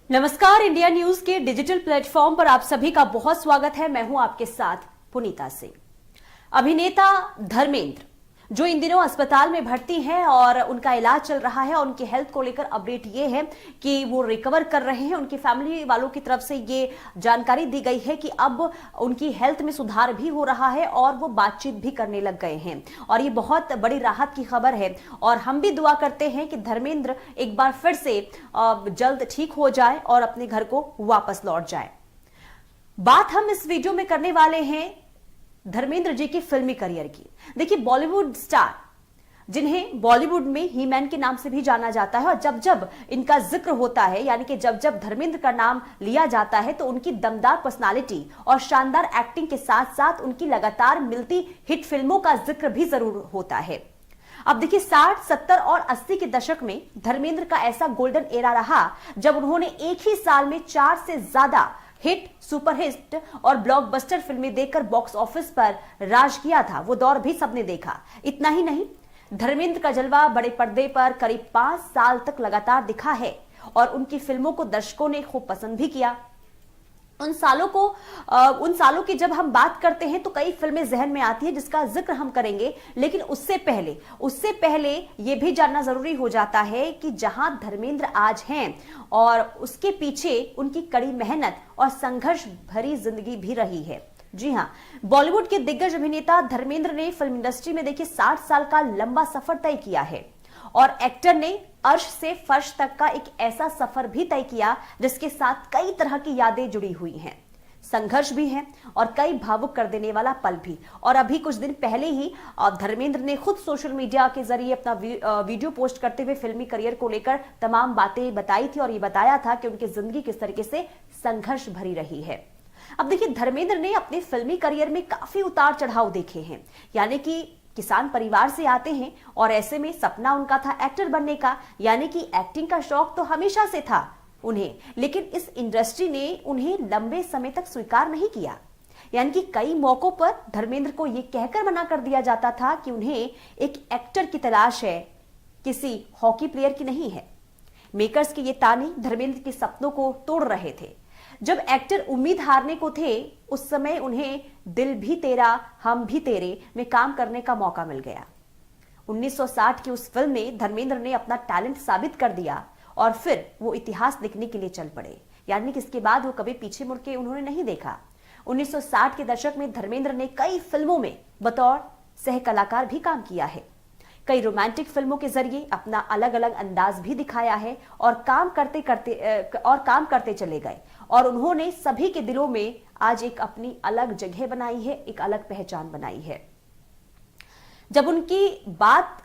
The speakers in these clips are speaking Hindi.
नमस्कार, इंडिया न्यूज के डिजिटल प्लेटफॉर्म पर आप सभी का बहुत स्वागत है। मैं हूं आपके साथ पुनीता सिंह। अभिनेता धर्मेंद्र जो इन दिनों अस्पताल में भर्ती हैं और उनका इलाज चल रहा है और उनकी हेल्थ को लेकर अपडेट ये है कि वो रिकवर कर रहे हैं। उनकी फैमिली वालों की तरफ से ये जानकारी दी गई है कि अब उनकी हेल्थ में सुधार भी हो रहा है और वो बातचीत भी करने लग गए हैं और ये बहुत बड़ी राहत की खबर है। और हम भी दुआ करते हैं कि धर्मेंद्र एक बार फिर से जल्द ठीक हो जाए और अपने घर को वापस लौट जाए। बात हम इस वीडियो में करने वाले हैं धर्मेंद्र जी की फिल्मी करियर की। देखिए, बॉलीवुड स्टार जिन्हें बॉलीवुड में ही मैन के नाम से भी जाना जाता है और जब जब इनका जिक्र होता है, यानी कि जब जब धर्मेंद्र का नाम लिया जाता है तो उनकी दमदार पर्सनालिटी और शानदार एक्टिंग के साथ साथ उनकी लगातार मिलती हिट फिल्मों का जिक्र भी जरूर होता है। अब देखिए, 60, 70 और 80 के दशक में धर्मेंद्र का ऐसा गोल्डन एरा रहा जब उन्होंने एक ही साल में 4 से ज्यादा हिट, सुपरहिट और ब्लॉकबस्टर फिल्में देकर बॉक्स ऑफिस पर राज किया था। वो दौर भी सबने देखा। इतना ही नहीं, धर्मेंद्र का जलवा बड़े पर्दे पर करीब 5 साल तक लगातार दिखा है और उनकी फिल्मों को दर्शकों ने खूब पसंद भी किया। उन सालों की जब हम बात करते हैं तो कई फिल्में जहन में आती है जिसका जिक्र हम करेंगे, लेकिन उससे पहले यह भी जानना जरूरी हो जाता है कि जहां धर्मेंद्र आज हैं और उसके पीछे उनकी कड़ी मेहनत और संघर्ष भरी जिंदगी भी रही है। जी हां, बॉलीवुड के दिग्गज अभिनेता धर्मेंद्र ने फिल्म इंडस्ट्री में देखिए 60 साल का लंबा सफर तय किया है और एक्टर ने अर्श से फर्श तक का एक ऐसा सफर भी तय किया जिसके साथ कई तरह की यादें जुड़ी हुई हैं, संघर्ष भी है और कई भावुक कर देने वाला पल भी। और अभी कुछ दिन पहले ही धर्मेंद्र ने खुद सोशल मीडिया के जरिए अपना वीडियो पोस्ट करते हुए फिल्मी करियर को लेकर तमाम बातें बताई थी और ये बताया था कि उनकी जिंदगी किस तरीके से संघर्ष भरी रही है। अब देखिए, धर्मेंद्र ने अपने फिल्मी करियर में काफी उतार चढ़ाव देखे हैं, यानी कि किसान परिवार से आते हैं और ऐसे में सपना उनका था एक्टर बनने का, यानी कि एक्टिंग का शौक तो हमेशा से था उन्हें, लेकिन इस इंडस्ट्री ने उन्हें लंबे समय तक स्वीकार नहीं किया। यानी कि कई मौकों पर धर्मेंद्र को यह कहकर मना कर दिया जाता था कि उन्हें एक एक्टर की तलाश है, किसी हॉकी प्लेयर की नहीं है। मेकर्स के ये ताने धर्मेंद्र के सपनों को तोड़ रहे थे। जब एक्टर उम्मीद हारने को थे उस समय उन्हें दिल भी तेरा हम भी तेरे में काम करने का मौका मिल गया। 1960 की उस फिल्म में धर्मेंद्र ने अपना टैलेंट साबित कर दिया और फिर वो इतिहास लिखने के लिए चल पड़े, यानी कि इसके बाद वो कभी पीछे मुड़ के उन्होंने नहीं देखा। 1960 के दशक में धर्मेंद्र ने कई फिल्मों में बतौर सह कलाकार भी काम किया है। कई रोमांटिक फिल्मों के जरिए अपना अलग अलग अंदाज भी दिखाया है और काम करते चले गए और उन्होंने सभी के दिलों में आज एक अपनी अलग जगह बनाई है, एक अलग पहचान बनाई है। जब उनकी बात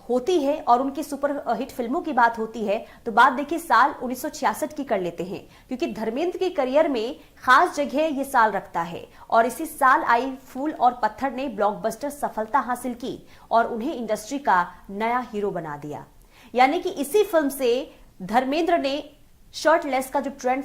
होती है और उनकी सुपर हिट फिल्मों की बात होती है तो बात देखिए साल 1966 की कर लेते हैं, क्योंकि धर्मेंद्र के करियर में खास जगह ये साल रखता है और इसी साल आई फूल और पत्थर ने ब्लॉकबस्टर सफलता हासिल की और उन्हें इंडस्ट्री का नया हीरो बना दिया। यानी कि इसी फिल्म से धर्मेंद्र ने शर्टलेस का जो ट्रेंड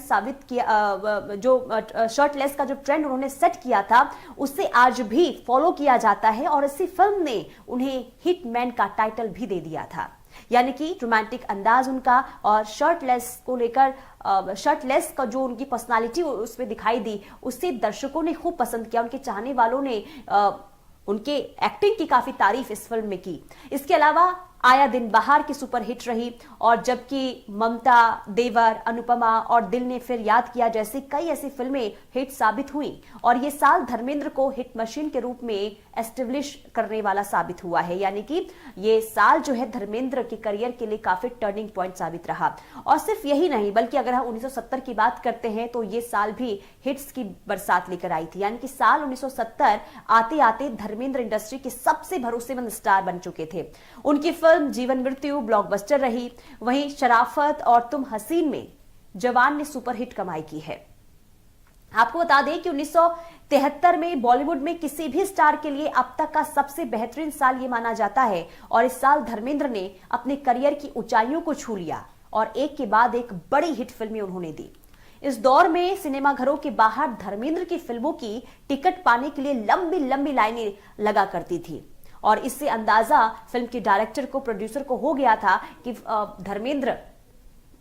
शर्टलेस का जो ट्रेंड उन्होंने सेट किया था उससे आज भी फॉलो किया जाता है और इसी फिल्म ने उन्हें हिटमैन का टाइटल भी दे दिया था। यानी कि रोमांटिक अंदाज उनका और शर्टलेस को लेकर शर्टलेस का जो उनकी पर्सनालिटी उसमें दिखाई दी, उससे दर्शकों ने खूब पसंद किया। उनके चाहने वालों ने उनके एक्टिंग की काफी तारीफ इस फिल्म में की। इसके अलावा आया दिन बहार की सुपर हिट रही और जबकि ममता, देवर, अनुपमा और दिल ने फिर याद किया जैसी कई ऐसी फिल्में हिट साबित हुई और ये साल धर्मेंद्र को हिट मशीन के रूप में एस्टेब्लिश करने वाला साबित हुआ है। यानी कि ये साल जो है धर्मेंद्र के करियर के लिए काफी टर्निंग पॉइंट साबित रहा। और सिर्फ यही नहीं बल्कि अगर हम 1970 की बात करते हैं तो ये साल भी हिट्स की बरसात लेकर आई थी। यानी कि साल 1970 आते आते धर्मेंद्र इंडस्ट्री के सबसे भरोसेमंद स्टार बन चुके थे। उनकी फिल्म जीवन मृत्यु ब्लॉकबस्टर रही, वहीं शराफत और तुम हसीन में जवान ने सुपरहिट कमाई की है। आपको बता दें कि 1973 में बॉलीवुड में किसी भी स्टार के लिए अब तक का सबसे बेहतरीन साल यह माना जाता है और इस साल धर्मेंद्र ने अपने करियर की ऊंचाइयों को छू लिया और एक के बाद एक बड़ी हिट फिल्में उन्होंने दी। इस दौर में सिनेमाघरों के बाहर धर्मेंद्र की फिल्मों की टिकट पाने के लिए लंबी लंबी लाइनें लगा करती थी और इससे अंदाजा फिल्म के डायरेक्टर को, प्रोड्यूसर को हो गया था कि धर्मेंद्र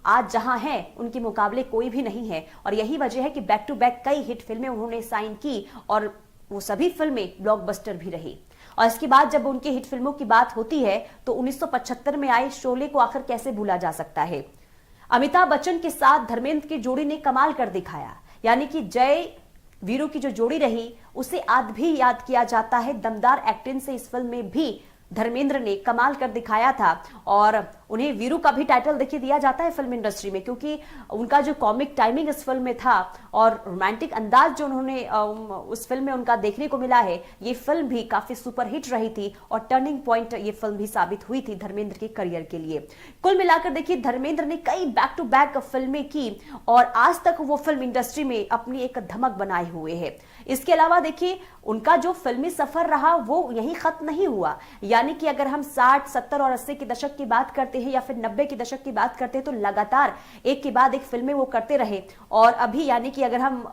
आज जहां है उनके मुकाबले कोई भी नहीं है। और यही वजह है कि बैक टू बैक कई हिट फिल्में उन्होंने साइन की और वो सभी फिल्में ब्लॉकबस्टर भी रही। और इसके बाद जब उनकी हिट फिल्मों की बात होती है तो 1975 में आए शोले को आखिर कैसे भूला जा सकता है। अमिताभ बच्चन के साथ धर्मेंद्र की जोड़ी ने कमाल कर दिखाया, यानी कि जय वीरू की जो जोड़ी रही उसे आज भी याद किया जाता है। दमदार एक्टिंग से इस फिल्म में भी धर्मेंद्र ने कमाल कर दिखाया था और उन्हें वीरू का भी टाइटल देखिए दिया जाता है फिल्म इंडस्ट्री में, क्योंकि उनका जो कॉमिक टाइमिंग इस फिल्म में था और रोमांटिक अंदाज जो उन्होंने उस फिल्म में उनका देखने को मिला है, ये फिल्म भी काफी सुपरहिट रही थी और टर्निंग पॉइंट ये फिल्म भी साबित हुई थी धर्मेंद्र के करियर के लिए। कुल मिलाकर देखिए धर्मेंद्र ने कई बैक टू बैक फिल्में की और आज तक वो फिल्म इंडस्ट्री में अपनी एक धमक बनाए हुए है। इसके अलावा देखिए उनका जो फिल्मी सफर रहा वो यहीं खत्म नहीं हुआ, यानी कि अगर हम 60, 70 और 80 के दशक की बात करते हैं या फिर 90 के दशक की बात करते हैं तो लगातार एक के बाद एक फिल्में वो करते रहे। और अभी यानी कि अगर हम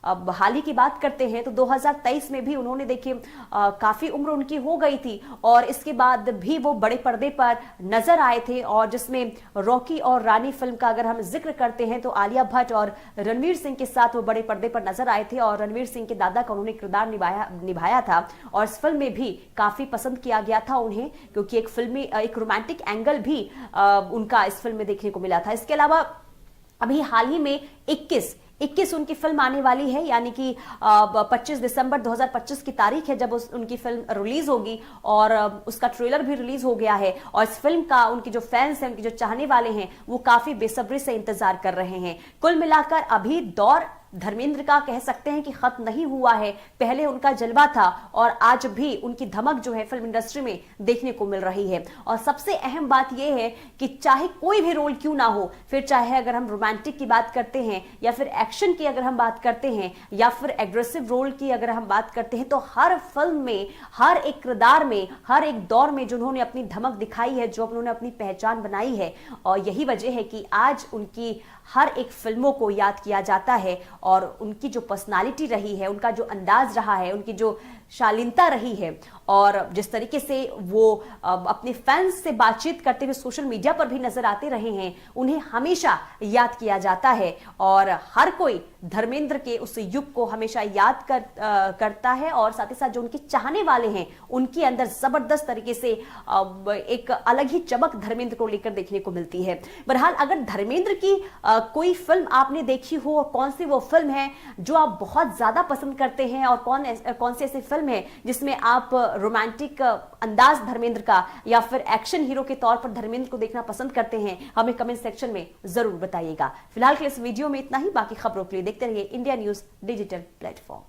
अब हाल ही की बात करते हैं तो 2023 में भी उन्होंने देखिए काफी उम्र उनकी हो गई थी और इसके बाद भी वो बड़े पर्दे पर नजर आए थे। और जिसमें रॉकी और रानी फिल्म का अगर हम जिक्र करते हैं तो आलिया भट्ट और रणवीर सिंह के साथ वो बड़े पर्दे पर नजर आए थे और रणवीर सिंह के दादा का उन्होंने किरदार निभाया था और इस फिल्म में भी काफी पसंद किया गया था उन्हें, क्योंकि एक फिल्मी एक रोमांटिक एंगल भी उनका इस फिल्म में देखने को मिला था। इसके अलावा अभी हाल ही में 21 उनकी फिल्म आने वाली है, यानी कि 25 दिसंबर 2025 की तारीख है जब उनकी फिल्म रिलीज होगी और उसका ट्रेलर भी रिलीज हो गया है। और इस फिल्म का उनके जो फैंस हैं, उनके जो चाहने वाले हैं, वो काफी बेसब्री से इंतजार कर रहे हैं। कुल मिलाकर अभी दौर धर्मेंद्र का कह सकते हैं कि खत्म नहीं हुआ है। पहले उनका जलवा था और आज भी उनकी धमक जो है फिल्म इंडस्ट्री में देखने को मिल रही है। और सबसे अहम बात यह है कि चाहे कोई भी रोल क्यों ना हो, फिर चाहे अगर हम रोमांटिक की बात करते हैं या फिर एक्शन की अगर हम बात करते हैं या फिर एग्रेसिव रोल की अगर हम बात करते हैं, तो हर फिल्म में, हर एक किरदार में, हर एक दौर में जो उन्होंने अपनी धमक दिखाई है, जो उन्होंने अपनी पहचान बनाई है, और यही वजह है कि आज उनकी हर एक फिल्मों को याद किया जाता है। और उनकी जो पर्सनालिटी रही है, उनका जो अंदाज रहा है, उनकी जो शालीनता रही है और जिस तरीके से वो अपने फैंस से बातचीत करते हुए सोशल मीडिया पर भी नजर आते रहे हैं, उन्हें हमेशा याद किया जाता है। और हर कोई धर्मेंद्र के उस युग को हमेशा याद करता है और साथ ही साथ जो उनके चाहने वाले हैं उनके अंदर जबरदस्त तरीके से एक अलग ही चमक धर्मेंद्र को लेकर देखने को मिलती है। बहरहाल अगर धर्मेंद्र की कोई फिल्म आपने देखी हो और कौन सी वो फिल्म है जो आप बहुत ज्यादा पसंद करते हैं और कौन सी ऐसी फिल्म है जिसमें आप रोमांटिक अंदाज धर्मेंद्र का या फिर एक्शन हीरो के तौर पर धर्मेंद्र को देखना पसंद करते हैं, हमें कमेंट सेक्शन में जरूर बताइएगा। फिलहाल के इस वीडियो में इतना ही, बाकी खबरों के लिए देखते रहिए इंडिया न्यूज डिजिटल प्लेटफॉर्म।